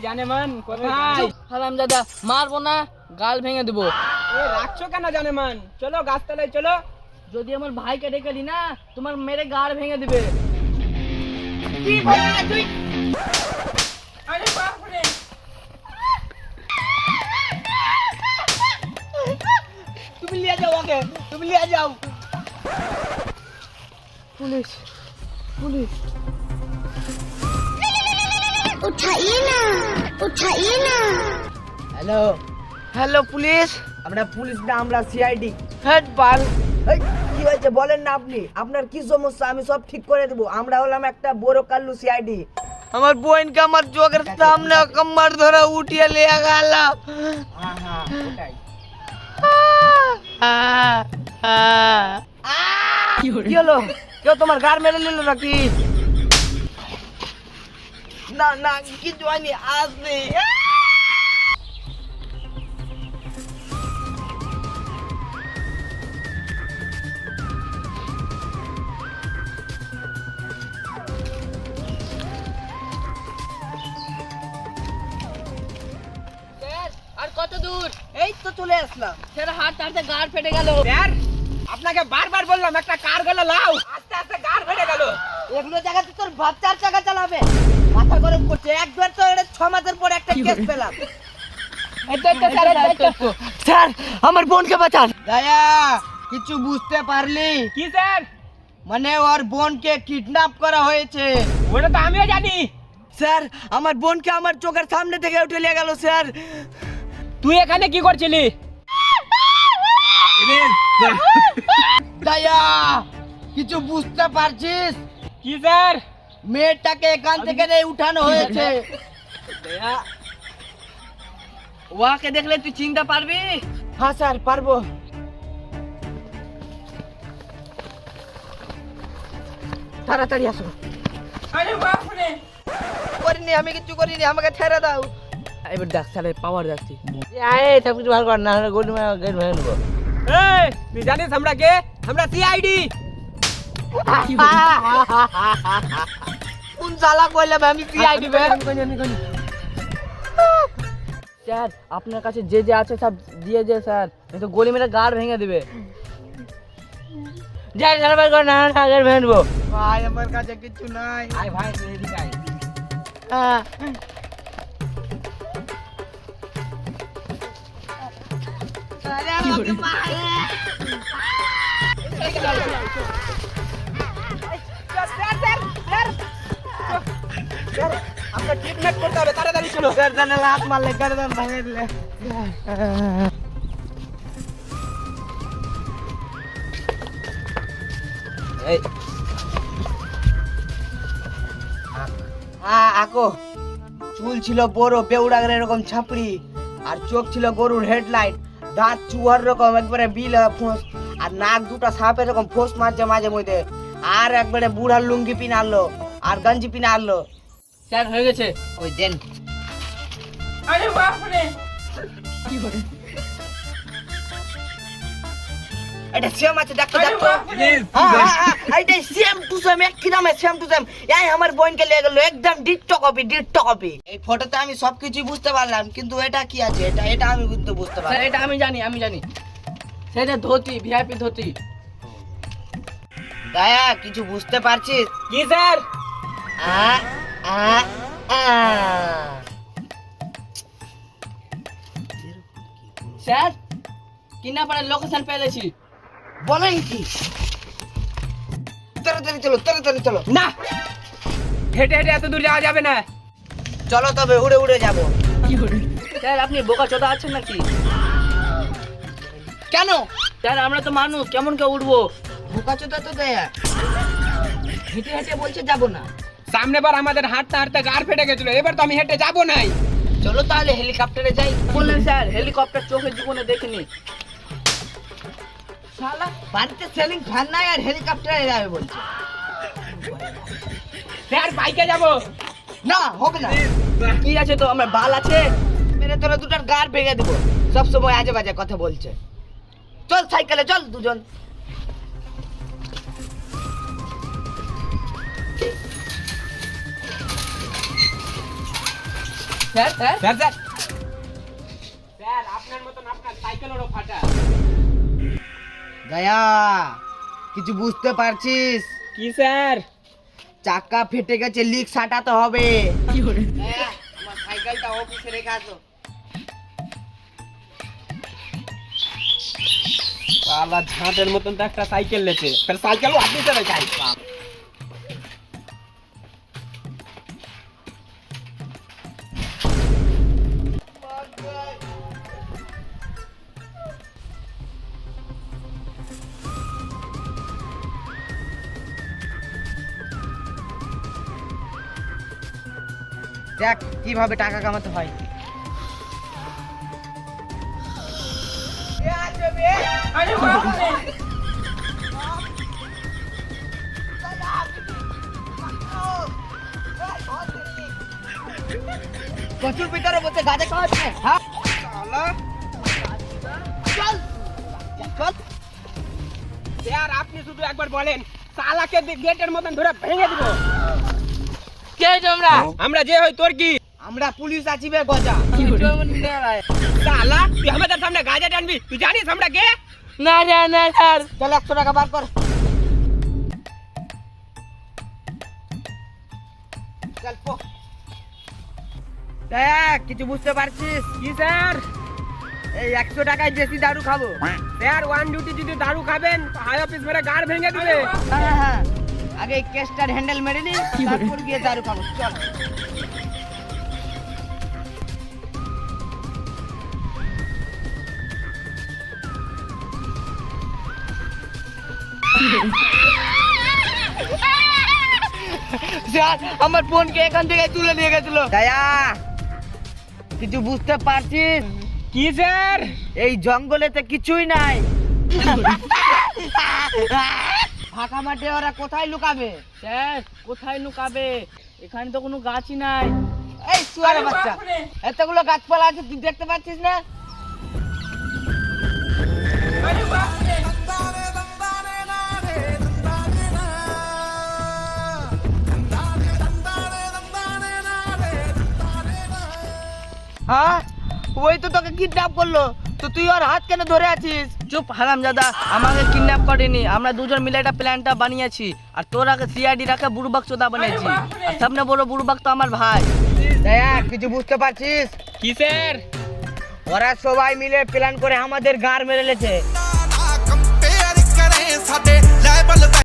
জানেমান কোথায়? হারামজাদা, মারবো না, গাল ভেঙে দেবো। রাখছো কেন জানেমান? চলো গাছতলায় চলো। যদি আমার ভাইকে ডেকে দি না, তোমার মেরে গাল ভেঙে দিবে। কি বলছিস রে তুই? আরে বাপ রে! তুমি নিয়ে যাও ওকে, তুমি নিয়ে যাও। Police, police. उठाइए ना उठाइए ना। Hello, hello police. আমরা পুলিশ না, আমরা সিআইডি। হেড বাল। এই কি হয়েছে বলেন না আপনি, আপনার কি সমস্যা আমি সব ঠিক করে দেবো। আমরা হলাম একটা বড় কাল্লু সিআইডি। আমার বোনকে আমার চোখের সামনে কম্মার ধরে উঠিয়ে নিয়ে গেল। হ্যাঁ ওটাই। কি হলো? কেউ তোমার গার মেরে নিল নাকি? না না কিছু হয়নি, আসবে। আর কত দূর? এই তো চলে আসলাম। সেটা হাত টানতে গাড় ফেটে গেল। স্যার, আপনাকে বারবার বললাম একটা কার গলা লাও, আস্তে আস্তে গাড় ফেটে গেল। এগুলো জায়গাতে তোর বাপ 4 চাকা চালাবে, মাথা গরম করছে। একবার তো এটা 6 মাসের পর একটা কেস পেলাম। স্যার, আমার বোনকে বাঁচান। দয়া কিছু বুঝতে পারলি? কি স্যার? মানে ওর বোনকে কিডন্যাপ করা হয়েছে। ওটা তো আমিও জানি। স্যার আমার বোনকে আমার চোখের সামনে থেকে উঠে নিয়ে গেল স্যার। তুই এখানে কি করছিলি? দয়া কিছু বুঝতে পারছিস? কি স্যার? মেয়েটাকে এখান থেকে উঠানো হয়েছে। ওয়াকে দেখলে তুই চিনতে পারবি? হ্যাঁ স্যার পারবো। তাড়াতাড়ি আসো। আরে বাপ রে! করিনি, আমি কিছু করিনি, আমাকে ছেড়ে দাও। এবার দেখ স্যারের পাওয়ার দেখছি। সব কিছু ভালো কর, না হলে গলি গেট ভেঙে নেবো। এই, তুই জানিস আমরা কে? আমরা সিআইডি। কোন জ্বালা কইলাম আমি সিআইডি বে। স্যার, আপনার কাছে যে যে আছে সব দিয়ে যে স্যার, এই তো গলি মেরে গাড় ভেঙে দিবে। যাই স্যার, ভাই করে না গাড় ভেঙে নেবো। ভাই আমার কাছে কিছু নাই। আয় ভাই, তুই এদিকে আয়। আমরা কিডন্যাপ করতে হবে, তাড়াতাড়ি চলো। স্যার জানে লাত মারলে গর্দন ভেঙে দিলে। এই আকো চুল ছিল বড় বেউড়াগের এরকম ছাপড়ি, আর চোখ ছিল গরুর হেডলাইট, দাঁত চুয়ার রকম একবারে বিল ফোঁস, আর নাক দুটা সাপ এরকম ফোঁস মারছে মাঝে মধ্যে, আর একবারে বুড়ার লুঙ্গি পিনে আনলো আর গঞ্জি পিনে আনলো। স্যার হয়ে গেছে। ওই দেন। আরে বাপ রে! এটা সেম আছে, দেখো দেখো। প্লিজ এইটাই সেম টু সেম, একই নামে সেম টু সেম। এই আমার বোনকে নিয়ে গেল, একদম ডিট্টো কপি ডিট্টো কপি। এই ফটোতে আমি সবকিছু বুঝতে পারলাম, কিন্তু এটা কি আছে, এটা এটা আমি বুঝতে স্যার পারলাম। এটা আমি জানি, আমি জানি। সেটা ধুতি, ভিআইপি ধুতি। দয়া কিছু বুঝতে পারছিস? কি স্যার? আ আ আ স্যার, কিনাপাড়ার লোকেশন পেয়েছি। বলেন কি? তাড়াতাড়ি চলো, তাড়াতাড়ি চলো। না, হেঁটে হেঁটে এত দূর যাওয়া যাবে না। চলো তবে উড়ে উড়ে যাবো। স্যার আপনি বোকা চোদা আছেন নাকি? কেন? স্যার আমরা তো মানুষ, কেমন কে উঠবো? বোকাচোদা তো দয়া, হেঁটে হেঁটে বলছে যাবো না। সামনে বার আমাদের হাঁটতে হাঁটতে গাড় ফেটে গেছিল, এবার তো আমি হেঁটে যাবো নাই। চলো তাহলে হেলিকপ্টারে যাই। বললেন স্যার, হেলিকপ্টার চোখের জীবনে দেখিনি। শালা বাড়িতে সেলিং ফ্যান নাই আর হেলিকপ্টারে যাবে বলছে। স্যার বাইকে যাবো। না হবে না। কি আছে তো, আমার বাল আছে। মেরে তোরা দুটার গাড় ভেঙে দেবো, সব সময় আজে বাজে কথা বলছে। চল সাইকেলে চল দুজন। Sir sir sir sir sir আপনার মতন আপনার সাইকেলেরও ফাটা। দয়া কিছু বুঝতে পারছিস? কি স্যার? চাকা ফেটে গেছে, লিক সাটাতে হবে। কি করে দয়া, আমার সাইকেলটা অফিসে রেখে আসো। শালা ঝাঁটের মতন তো একটা সাইকেল লেছে, তাহলে সাইকেলও আপনি চলে যাই। দেখ কিভাবে টাকা কামাতে হয়। প্রচুর ভিতরে বসে গাঁজা খাওয়াচ্ছে। হ্যাঁ চল চল। স্যার আপনি শুধু একবার বলেন, শালাকে গেটের মতন ধরে ভেঙে দিব। কে তোমরা আমরা যে হই তোর কি? আমরা পুলিশ আছি বে গজা। শালা তুই আমাদের সামনে গাঁজা টানবি? তুই জানিস আমরা কে? না না না স্যার চল 100 টাকা বার কর। চল পো। দেখ কিছু বুঝতে পারছিস? কি স্যার? এই 100 টাকায় দেশি দারু খাবো। স্যার ওয়ান ডিউটি যদি দারু খাবেন হাই অফিস মেরে গাড় ভেঙে দিবে। হ্যাঁ হ্যাঁ, আগে এই কেসটার হ্যান্ডেল মেরে নি, তারপর গিয়ে দারু খাবো। চল। স্যার আমার বোনকে এখান থেকে তুলে নিয়ে গেছিল। দয়া কিছু বুঝতে পারছিস? কি স্যার? এই জঙ্গলেতে কিছুই নাই। ফাঁকা মাঠে ওরা কোথায় লুকাবে? স্যার কোথায় লুকাবে? এখানে তো কোনো গাছই নাই। এই শুয়ারে বাচ্চা, এতগুলো গাছপালা আছে তুই দেখতে পাচ্ছিস না? হ্যাঁ ওই তো তোকে কিডন্যাপ করলো, তো তুই ওর হাত কেন ধরে আছিস? চুপ হারামজাদা, আমাকে কিডন্যাপ করেনি, আমরা দুজন মিলে একটা প্ল্যানটা বানিয়েছি। আর তোর আগে সিআইডি রাখে বুড়বাক চোদা বানিয়েছি। আর সামনে বড় বুড়বাক তো আমার ভাই। দেখ কিছু বুঝতে পারছিস? কি স্যার? ওরা সবাই মিলে প্ল্যান করে আমাদের গাড় মেরে লেছে।